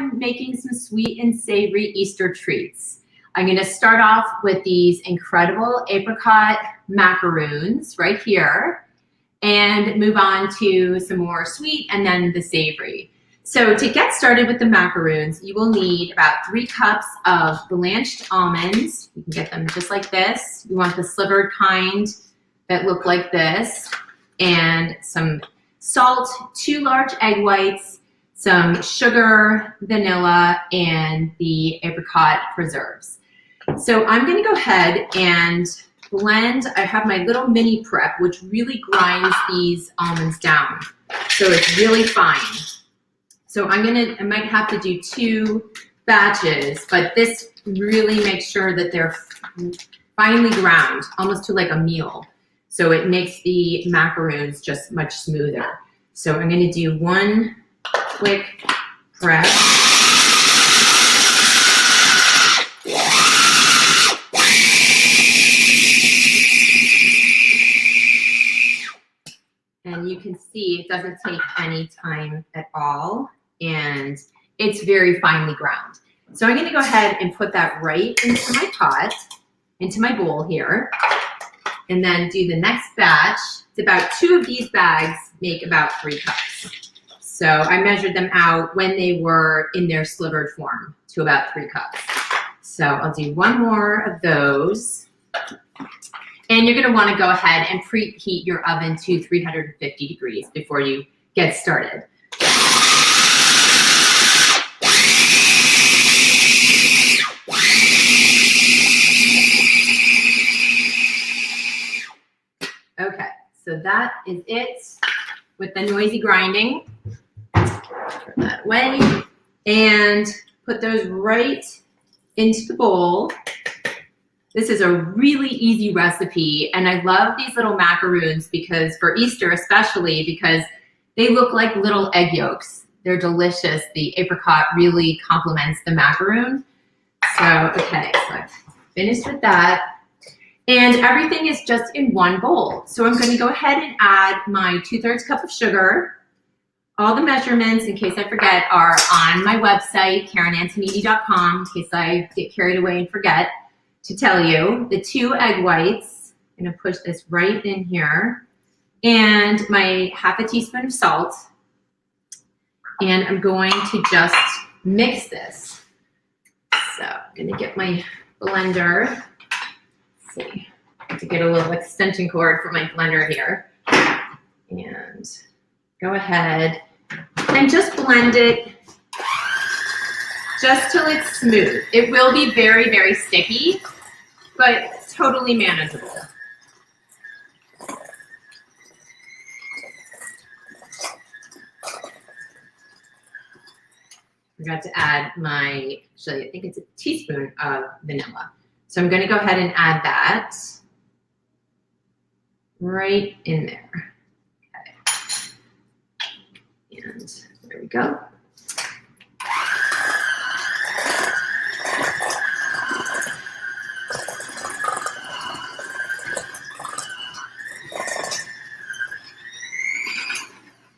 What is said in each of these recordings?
I'm making some sweet and savory Easter treats. I'm gonna start off with these incredible apricot macaroons right here and move on to some more sweet and then the savory. So to get started with the macaroons, you will need about 3 cups of blanched almonds. You can get them just like this. You want the slivered kind that look like this, and some salt, 2 large egg whites, some sugar, vanilla, and the apricot preserves. So I'm gonna go ahead and blend. I have my little mini prep, which really grinds these almonds down. So it's really fine. So I might have to do 2 batches, but this really makes sure that they're finely ground, almost to like a meal. So it makes the macaroons just much smoother. So I'm gonna do 1 quick press. And you can see it doesn't take any time at all, and it's very finely ground. So I'm gonna go ahead and put that right into my pot, into my bowl here, and then do the next batch. It's about 2 of these bags make about 3 cups. So I measured them out when they were in their slivered form to about 3 cups. So I'll do 1 more of those. And you're gonna wanna go ahead and preheat your oven to 350 degrees before you get started. Okay, so that is it with the noisy grinding. Turn that away and put those right into the bowl. This is a really easy recipe, and I love these little macaroons because for Easter especially, because they look like little egg yolks. They're delicious. The apricot really complements the macaroon. So, okay, so I've finished with that. And everything is just in 1 bowl. So I'm gonna go ahead and add my 2/3 cup of sugar. All the measurements, in case I forget, are on my website, KarenAntonini.com, in case I get carried away and forget to tell you. The 2 egg whites, I'm gonna push this right in here, and my 1/2 teaspoon of salt. And I'm going to just mix this. So I'm gonna get my blender. Let's see, I have to get a little extension cord for my blender here. And go ahead and just blend it just till it's smooth. It will be very, very sticky, but totally manageable. Forgot to add actually I think it's a teaspoon of vanilla. So I'm gonna go ahead and add that right in there. Okay. And there we go.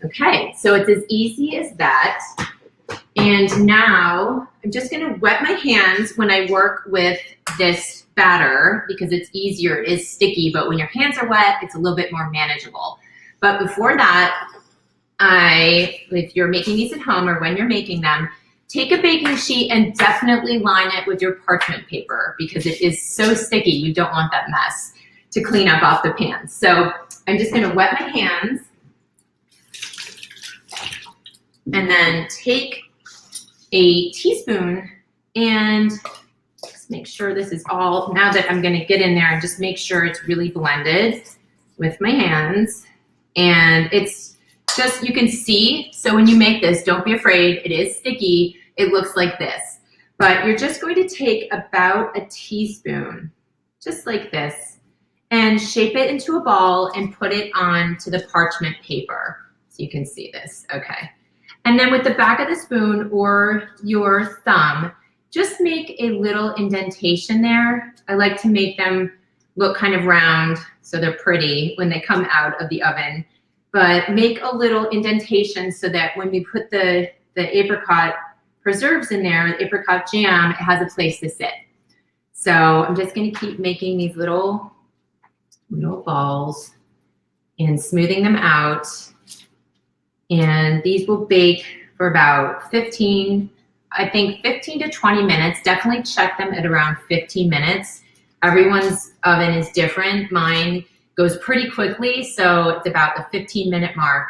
Okay, so it's as easy as that. And now I'm just gonna wet my hands when I work with this batter because it's easier. It is sticky, but when your hands are wet, it's a little bit more manageable. But before that, if you're making these at home or when you're making them, take a baking sheet and definitely line it with your parchment paper because it is so sticky. You don't want that mess to clean up off the pan. So I'm just gonna wet my hands and then take a teaspoon and just make sure this is all, now that I'm gonna get in there and just make sure it's really blended with my hands. And it's just, you can see, so when you make this, don't be afraid, it is sticky, it looks like this. But you're just going to take about a teaspoon, just like this, and shape it into a ball and put it onto the parchment paper. So you can see this, okay. And then with the back of the spoon or your thumb, just make a little indentation there. I like to make them look kind of round so they're pretty when they come out of the oven. But make a little indentation so that when we put the apricot preserves in there, the apricot jam, it has a place to sit. So I'm just going to keep making these little balls and smoothing them out. And these will bake for about 15 to 20 minutes. Definitely check them at around 15 minutes. Everyone's oven is different. Mine goes pretty quickly, so it's about the 15-minute mark.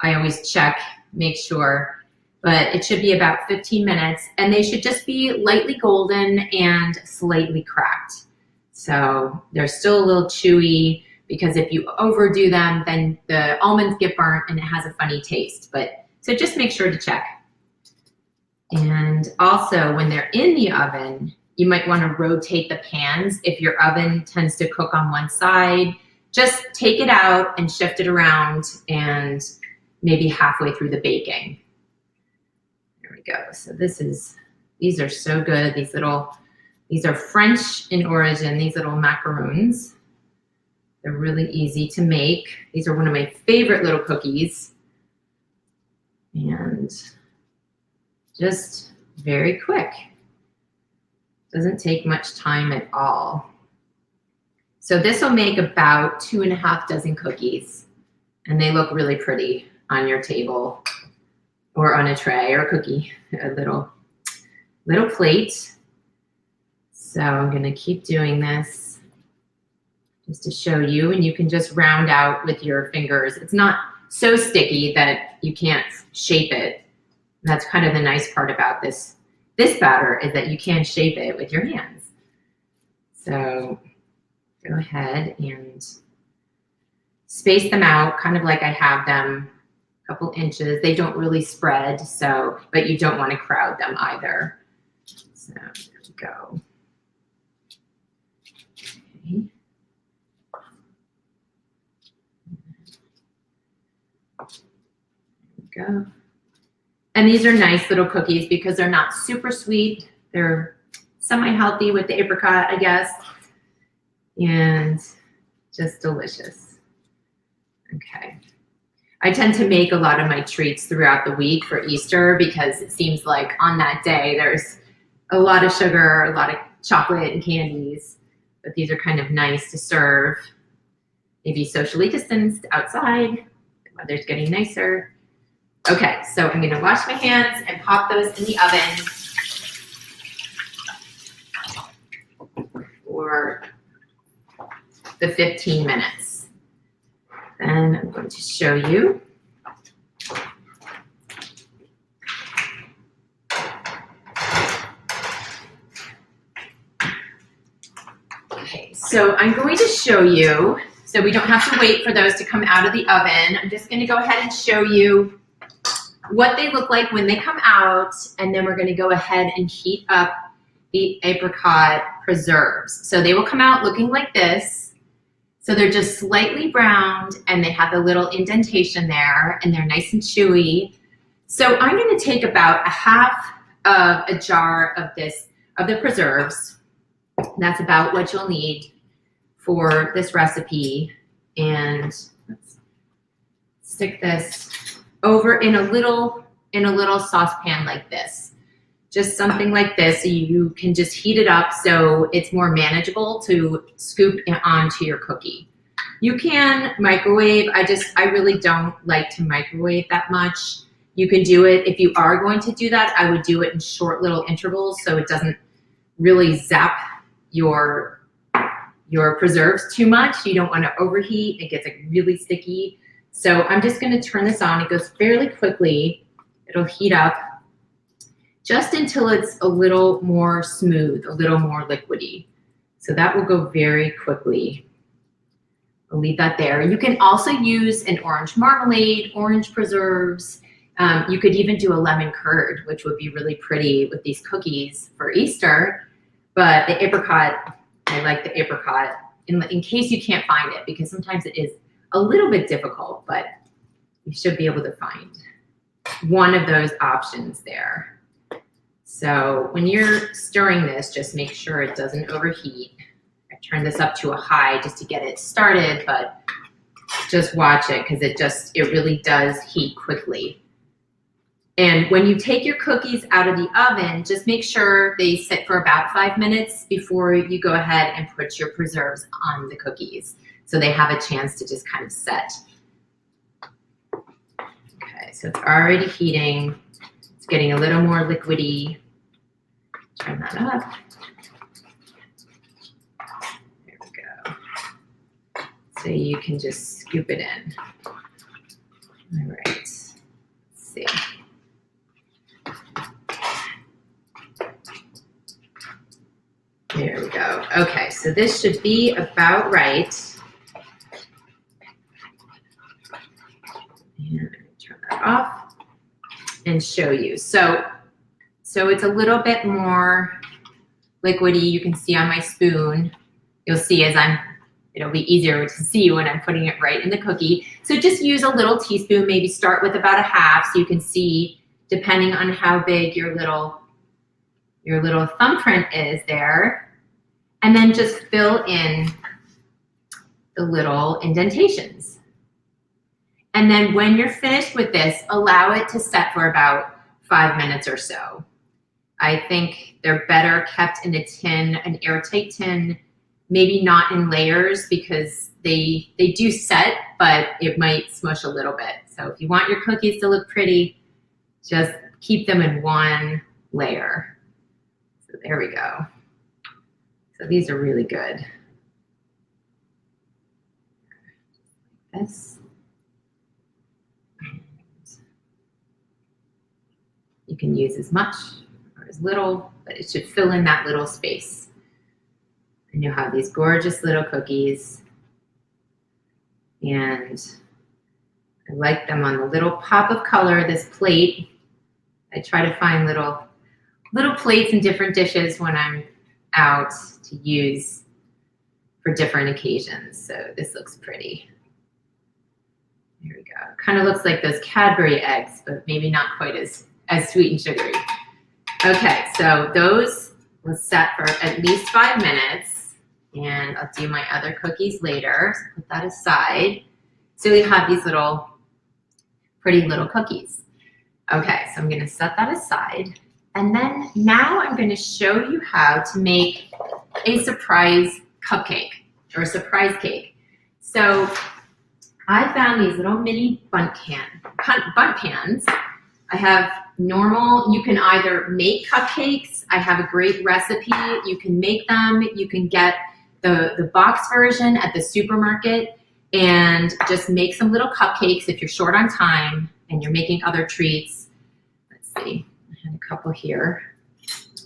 I always check, make sure, but it should be about 15 minutes, and they should just be lightly golden and slightly cracked. So they're still a little chewy, because if you overdo them, then the almonds get burnt and it has a funny taste. So just make sure to check. And also, when they're in the oven, you might want to rotate the pans. If your oven tends to cook on one side, just take it out and shift it around, and maybe halfway through the baking. There we go. So these are so good. These are French in origin, these little macaroons. They're really easy to make. These are one of my favorite little cookies. And just very quick. Doesn't take much time at all. So this will make about 2.5 dozen cookies, and they look really pretty on your table or on a tray or a cookie, a little plate. So I'm gonna keep doing this just to show you, and you can just round out with your fingers. It's not so sticky that you can't shape it. That's kind of the nice part about this batter, is that you can shape it with your hands. So go ahead and space them out kind of like I have them, a couple inches. They don't really spread, but you don't want to crowd them either. So there we go. Okay. There we go. And these are nice little cookies because they're not super sweet. They're semi-healthy with the apricot, I guess, and just delicious. Okay. I tend to make a lot of my treats throughout the week for Easter because it seems like on that day there's a lot of sugar, a lot of chocolate and candies, but these are kind of nice to serve, maybe socially distanced outside. The weather's getting nicer. Okay, so I'm gonna wash my hands and pop those in the oven for the 15 minutes. Then I'm going to show you. Okay, so I'm going to show you, so we don't have to wait for those to come out of the oven. I'm just gonna go ahead and show you what they look like when they come out, and then we're going to go ahead and heat up the apricot preserves. So they will come out looking like this. So they're just slightly browned, and they have a little indentation there, and they're nice and chewy. So I'm going to take about a half of a jar of the preserves. That's about what you'll need for this recipe, and let's stick this over in a little saucepan like this. Just something like this, so you can just heat it up so it's more manageable to scoop it onto your cookie. You can microwave. I really don't like to microwave that much. You can do it, if you are going to do that, I would do it in short little intervals so it doesn't really zap your preserves too much. You don't want to overheat. It gets like really sticky. So I'm just going to turn this on. It goes fairly quickly. It'll heat up just until it's a little more smooth, a little more liquidy. So that will go very quickly. I'll leave that there. You can also use an orange marmalade, orange preserves. You could even do a lemon curd, which would be really pretty with these cookies for Easter. But the apricot, I like the apricot in case you can't find it, because sometimes it is a little bit difficult, but you should be able to find one of those options there. So when you're stirring this, just make sure it doesn't overheat. I turned this up to a high just to get it started, but just watch it because it really does heat quickly. And when you take your cookies out of the oven, just make sure they sit for about 5 minutes before you go ahead and put your preserves on the cookies, so they have a chance to just kind of set. Okay, so it's already heating. It's getting a little more liquidy. Turn that up. There we go. So you can just scoop it in. All right, let's see. There we go. Okay, so this should be about right. And turn that off and show you. So it's a little bit more liquidy. You can see on my spoon. You'll see as it'll be easier to see when I'm putting it right in the cookie. So just use a little teaspoon, maybe start with about a half so you can see, depending on how big your little thumbprint is there. And then just fill in the little indentations. And then when you're finished with this, allow it to set for about 5 minutes or so. I think they're better kept in a tin, an airtight tin, maybe not in layers because they do set, but it might smush a little bit. So if you want your cookies to look pretty, just keep them in one layer. So there we go. So these are really good. This. You can use as much or as little, but it should fill in that little space. And you'll have these gorgeous little cookies. And I like them on the little pop of color, this plate. I try to find little plates and different dishes when I'm out to use for different occasions. So this looks pretty. There we go. Kind of looks like those Cadbury eggs, but maybe not quite as sweet and sugary. Okay, so those will set for at least 5 minutes, and I'll do my other cookies later. So put that aside. So we have these pretty little cookies. Okay, so I'm gonna set that aside. And then now I'm going to show you how to make a surprise cupcake or a surprise cake. So I found these little mini bundt pans. I have normal, you can either make cupcakes. I have a great recipe. You can make them. You can get the box version at the supermarket and just make some little cupcakes if you're short on time and you're making other treats. Let's see. I had a couple here.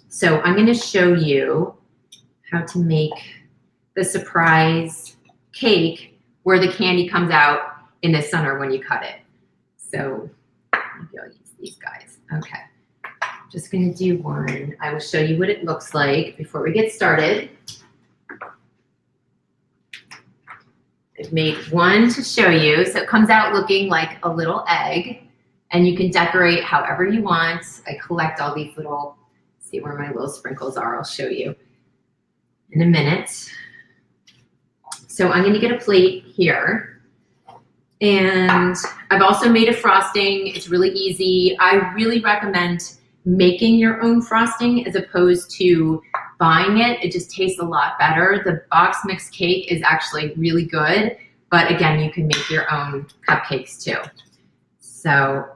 So I'm going to show you how to make the surprise cake where the candy comes out in the center when you cut it. So maybe I'll use these guys. Okay. I'm just going to do one. I will show you what it looks like before we get started. I've made one to show you. So it comes out looking like a little egg. And you can decorate however you want. I collect all these little, see where my little sprinkles are, I'll show you in a minute. So I'm gonna get a plate here. And I've also made a frosting. It's really easy. I really recommend making your own frosting as opposed to buying it. It just tastes a lot better. The box mix cake is actually really good, but again, you can make your own cupcakes too. So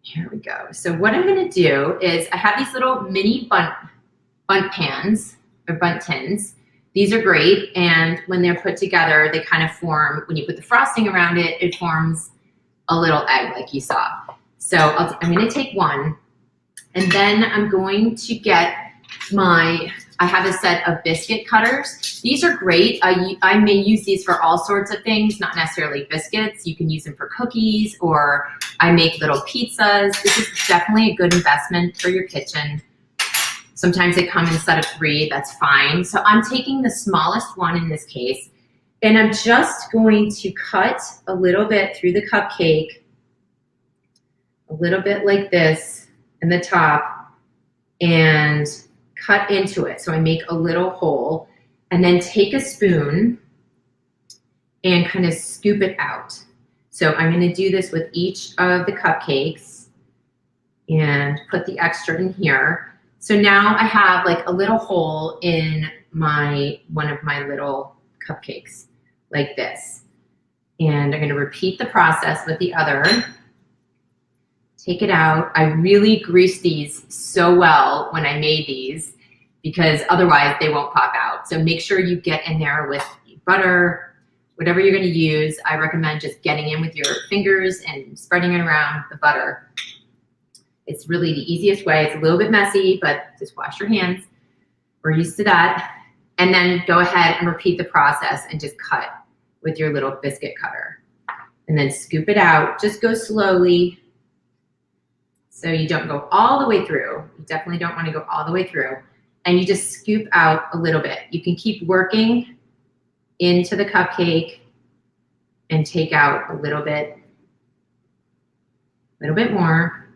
here we go. So what I'm going to do is I have these little mini bundt pans or bundt tins. These are great, and when they're put together, they kind of form, when you put the frosting around it, it forms a little egg like you saw. So I'm going to take one, and then I'm going to get I have a set of biscuit cutters. These are great. I may use these for all sorts of things, not necessarily biscuits. You can use them for cookies, or I make little pizzas. This is definitely a good investment for your kitchen. Sometimes they come in a set of 3, that's fine. So I'm taking the smallest one in this case, and I'm just going to cut a little bit through the cupcake, a little bit like this in the top, and cut into it. So I make a little hole and then take a spoon and kind of scoop it out. So I'm going to do this with each of the cupcakes. and put the extra in here. So now I have like a little hole in one of my little cupcakes like this. And I'm going to repeat the process with the other. Take it out. I really greased these so well when I made these because otherwise they won't pop out. So make sure you get in there with butter, whatever you're going to use. I recommend just getting in with your fingers and spreading it around the butter. It's really the easiest way. It's a little bit messy, but just wash your hands. We're used to that. And then go ahead and repeat the process and just cut with your little biscuit cutter. And then scoop it out. Just go slowly so you don't go all the way through. You definitely don't want to go all the way through. And you just scoop out a little bit. You can keep working into the cupcake and take out a little bit more.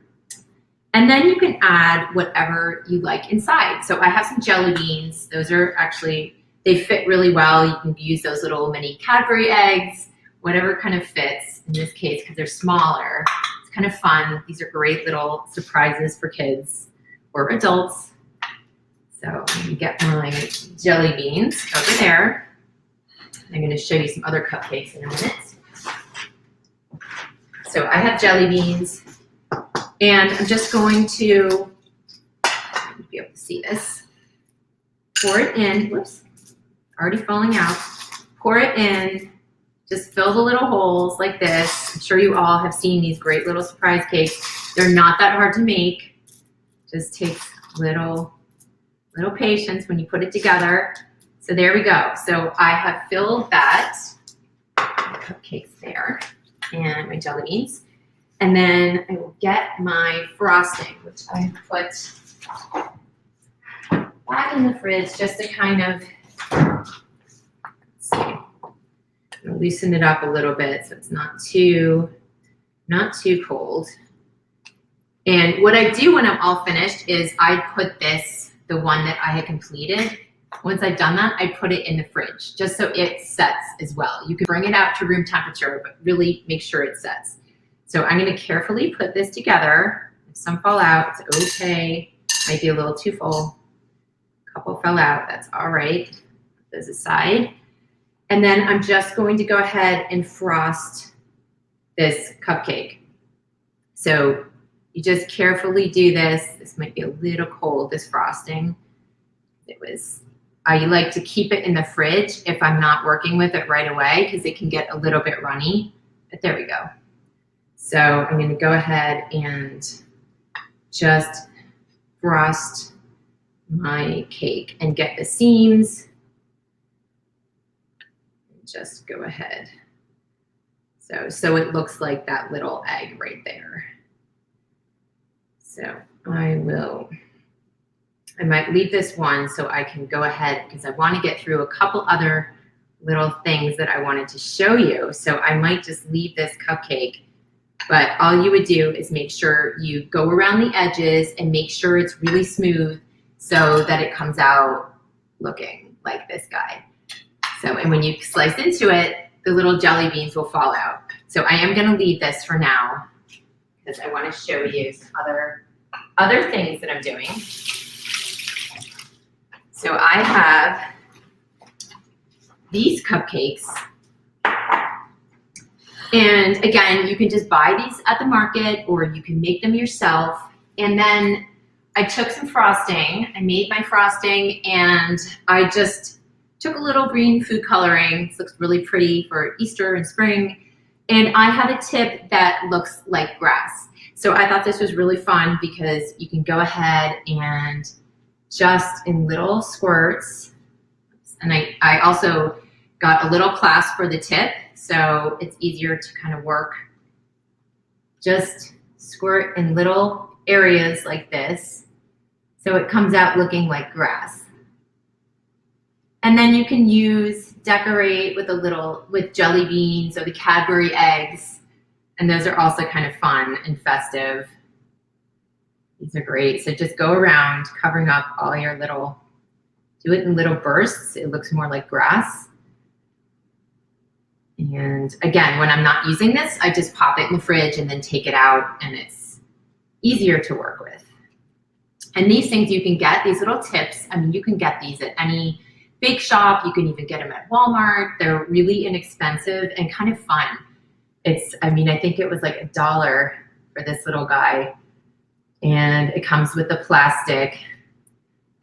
And then you can add whatever you like inside. So I have some jelly beans. Those are actually, they fit really well. You can use those little mini Cadbury eggs, whatever kind of fits in this case, because they're smaller. It's kind of fun. These are great little surprises for kids or adults. So I'm gonna get my jelly beans over there. I'm gonna show you some other cupcakes in a minute. So I have jelly beans. And I'm just going to be able to see this. Pour it in. Whoops, already falling out. Pour it in. Just fill the little holes like this. I'm sure you all have seen these great little surprise cakes. They're not that hard to make. Just takes little patience when you put it together. So there we go. So I have filled that. Cupcakes there. And my jelly beans. And then I will get my frosting, which I put back in the fridge just to kind of, let's see, loosen it up a little bit so it's not too cold. And what I do when I'm all finished is I put this, the one that I had completed, once I've done that, I put it in the fridge just so it sets as well. You can bring it out to room temperature, but really make sure it sets. So I'm going to carefully put this together. If some fall out, it's okay. Might be a little too full. A couple fell out. That's all right. Put those aside. And then I'm just going to go ahead and frost this cupcake. So you just carefully do this. This might be a little cold, this frosting. I like to keep it in the fridge if I'm not working with it right away because it can get a little bit runny. But there we go. So I'm going to go ahead and just frost my cake and get the seams. Just go ahead. So it looks like that little egg right there. So I might leave this one so I can go ahead because I want to get through a couple other little things that I wanted to show you. So I might just leave this cupcake. But all you would do is make sure you go around the edges and make sure it's really smooth so that it comes out looking like this guy. So, and when you slice into it, the little jelly beans will fall out. So I am going to leave this for now because I want to show you some other things that I'm doing. So I have these cupcakes. And again, you can just buy these at the market or you can make them yourself. And then I took some frosting, I made my frosting, and I just took a little green food coloring. This looks really pretty for Easter and spring. And I had a tip that looks like grass. So I thought this was really fun because you can go ahead and just in little squirts. And I also got a little clasp for the tip. So it's easier to kind of work. Just squirt in little areas like this. So it comes out looking like grass. And then you can decorate with jelly beans or the Cadbury eggs. And those are also kind of fun and festive. These are great. So just go around covering up all your do it in little bursts. It looks more like grass. And again, when I'm not using this, I just pop it in the fridge and then take it out and easier to work with. And these things you can get, these little tips, I mean, you can get these at any bake shop. You can even get them at Walmart. They're really inexpensive and kind of fun. I mean, I think it was like $1 for this little guy. And it comes with the plastic,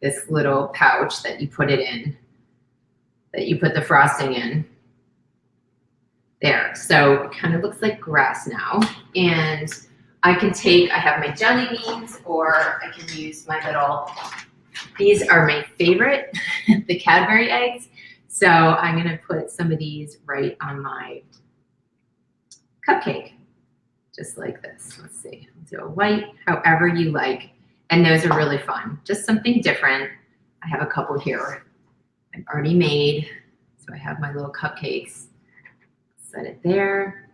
this little pouch that you put it in, that you put the frosting in. There, so it kind of looks like grass now. And I have my jelly beans, or I can use my these are my favorite, the Cadbury eggs. So I'm gonna put some of these right on my cupcake, just like this. Let's see, do a white, however you like. And those are really fun, just something different. I have a couple here I've already made. So I have my little cupcakes. Set it there.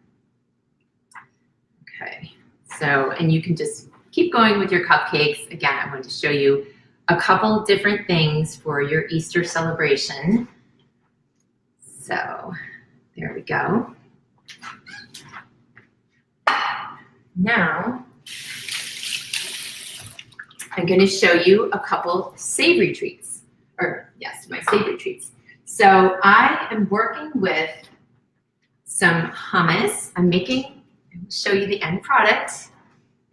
Okay, so, and you can just keep going with your cupcakes. Again, I wanted to show you a couple different things for your Easter celebration. So there we go. Now, I'm going to show you a couple savory treats, or yes, my savory treats. So I am working with some hummus. I'll show you the end product.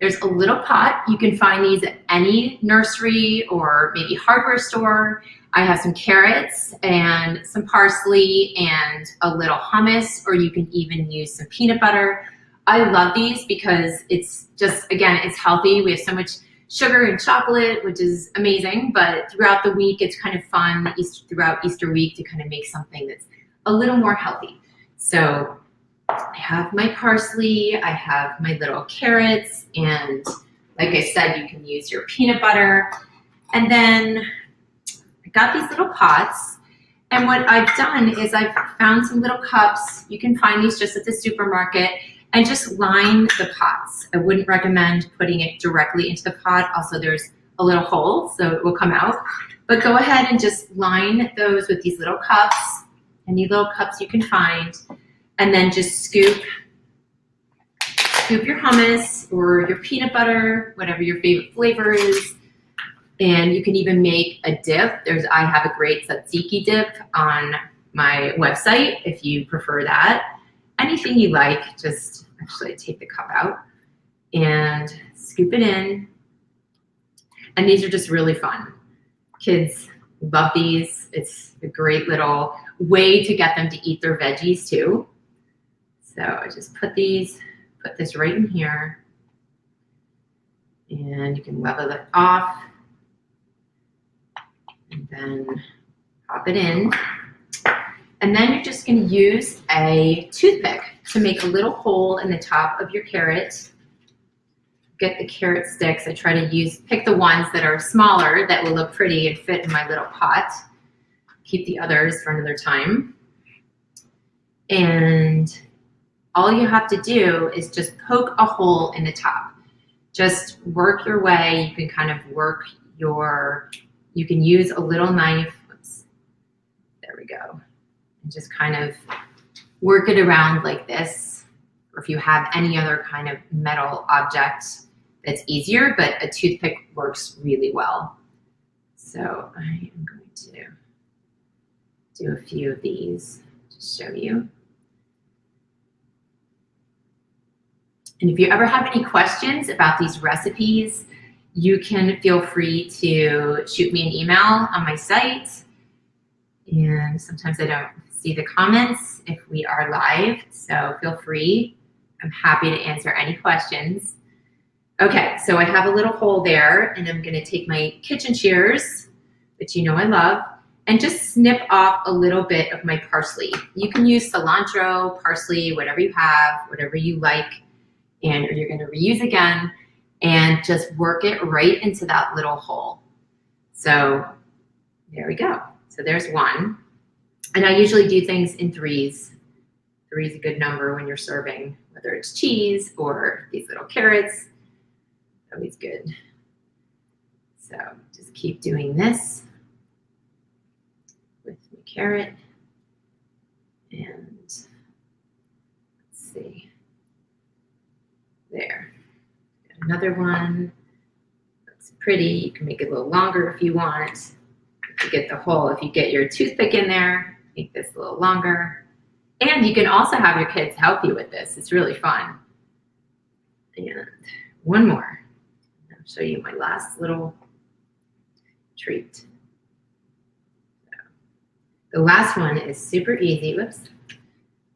There's a little pot. You can find these at any nursery or maybe hardware store. I have some carrots and some parsley and a little hummus, or you can even use some peanut butter. I love these because it's just, again, it's healthy. We have so much sugar and chocolate, which is amazing, but throughout the week, it's kind of fun throughout Easter week to kind of make something that's a little more healthy. So I have my parsley, I have my little carrots, and like I said, you can use your peanut butter. And then I got these little pots, and what I've done is I've found some little cups. You can find these just at the supermarket, and just line the pots. I wouldn't recommend putting it directly into the pot. Also, there's a little hole, so it will come out. But go ahead and just line those with these little cups, any little cups you can find. And then just scoop your hummus or your peanut butter, whatever your favorite flavor is. And you can even make a dip. I have a great tzatziki dip on my website if you prefer that. Anything you like, just actually take the cup out and scoop it in. And these are just really fun. Kids love these. It's a great little way to get them to eat their veggies too. So I just put this right in here, and you can level it off and then pop it in. And then you're just going to use a toothpick to make a little hole in the top of your carrot. Get the carrot sticks. I try to pick the ones that are smaller that will look pretty and fit in my little pot. Keep the others for another time. And all you have to do is just poke a hole in the top. Just work your way. You can kind of you can use a little knife. Oops. There we go. And just kind of work it around like this. Or if you have any other kind of metal object, that's easier, but a toothpick works really well. So I am going to do a few of these to show you. And if you ever have any questions about these recipes, you can feel free to shoot me an email on my site. And sometimes I don't see the comments if we are live, so feel free. I'm happy to answer any questions. Okay, so I have a little hole there, and I'm gonna take my kitchen shears, which you know I love, and just snip off a little bit of my parsley. You can use cilantro, parsley, whatever you have, whatever you like, and you're gonna reuse again, and just work it right into that little hole. So there we go. So there's one. And I usually do things in threes. 3 is a good number when you're serving, whether it's cheese or these little carrots. Always good. So just keep doing this with the carrot. And let's see. There. Another one. Looks pretty. You can make it a little longer if you want. If you get the hole, if you get your toothpick in there, make this a little longer. And you can also have your kids help you with this. It's really fun. And one more. I'll show you my last little treat. The last one is super easy. Whoops,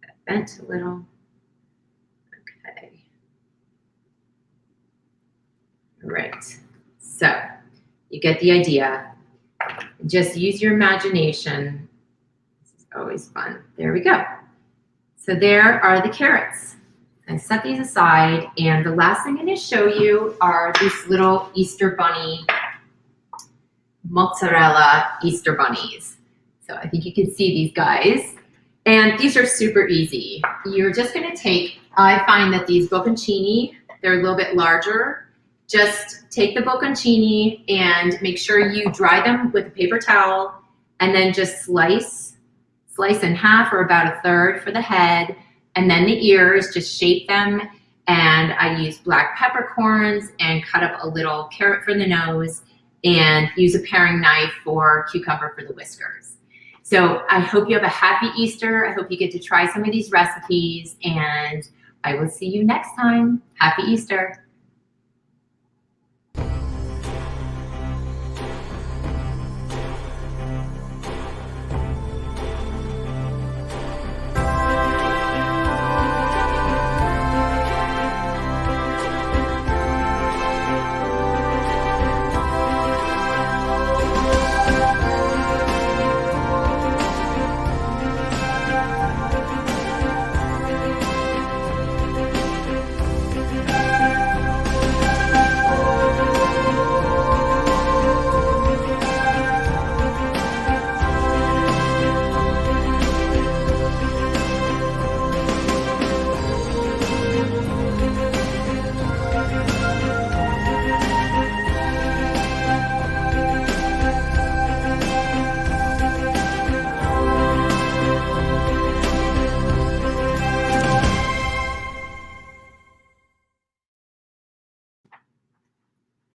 that bent a little. Okay. All right. So you get the idea. Just use your imagination. This is always fun. There we go. So there are the carrots. I set these aside, and the last thing I'm going to show you are these little Easter bunny, mozzarella Easter bunnies. So I think you can see these guys. And these are super easy. You're just going to take, I find that these bocconcini, they're a little bit larger. Just take the bocconcini and make sure you dry them with a paper towel, and then just slice in half or about a third for the head, and then the ears, just shape them. And I use black peppercorns and cut up a little carrot for the nose and use a paring knife for cucumber for the whiskers. So I hope you have a happy Easter. I hope you get to try some of these recipes, and I will see you next time. Happy Easter.